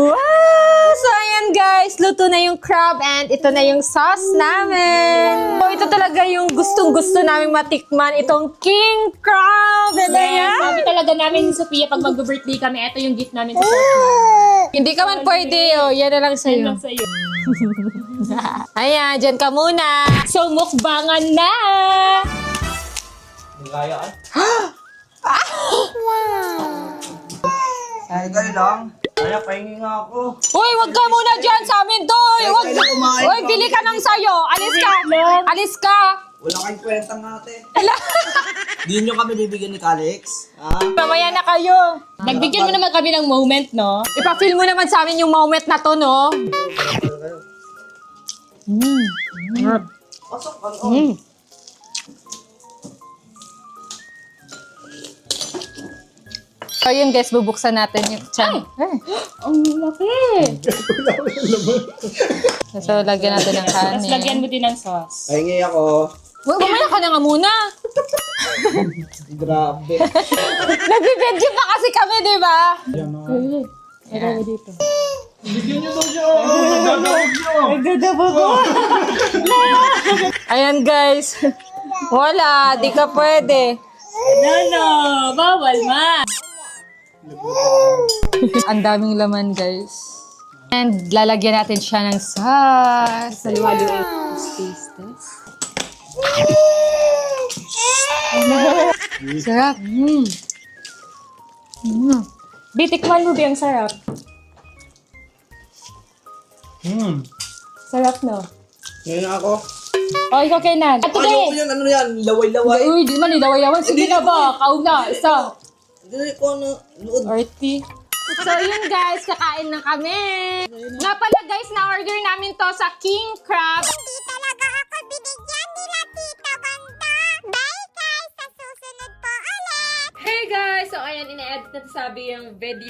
Wow! So, ayan guys, luto na yung crab and ito na yung sauce namin. So, ito talaga yung gustong-gusto naming matikman, itong king crab. And ayan. Sabi talaga namin ni Sophia, pag mag-birthday kami, ito yung gift namin sa birthday. Hindi ka man pwede, oh. Yan na lang Yan sa'yo. lang sa'yo. Ayan, dyan ka muna. So, mukbangan na! Ay, gano'n lang. Kaya, pahingi nga ako. Uy, wag ka muna dyan sa amin, Toy. Wag. Uy, bili ka ng sayo. Alis ka. Alis ka. Wala kayong kwentang ate. Di nyo kami bibigyan ni Calix. Mamaya na kayo. Nagbigyan mo naman kami ng moment, no? Ipa-feel mo naman sa amin yung moment na to, no? Pasok, ano? So yun guys, bubuksan natin yung chan. Ang laki! So lagyan natin ng Tapos lagyan kanin. mo din ng sauce. Pahingi ako. Uy, mamaya ka na nga muna. Grabe. Nagbibidyo pa kasi kami, di ba? Lagyan mo dito. Ayan guys. Wala, di ka pwede. No, bawal ma! Ang daming laman guys. And lalagyan natin siya ng sauce. Saliwalo yung space test. Sarap. Bitikman mo ba yung sarap? Sarap, no? Ngayon ako. O, ikaw kay Nan. At Ayoko yan, ano yan? Laway-laway. Uy, di man ilaway-lawan. Sige na ba? Kauna. Isa. Hindi ko ano, nood. Arty. So yun guys, kakain na kami. Nga pala guys, na-order namin to sa King Crab. Hindi talaga ako binigyan nila Tita Ganda. Bye guys! Sa susunod po ulit! Hey guys! So ayan, ina-edit na sabi yung video.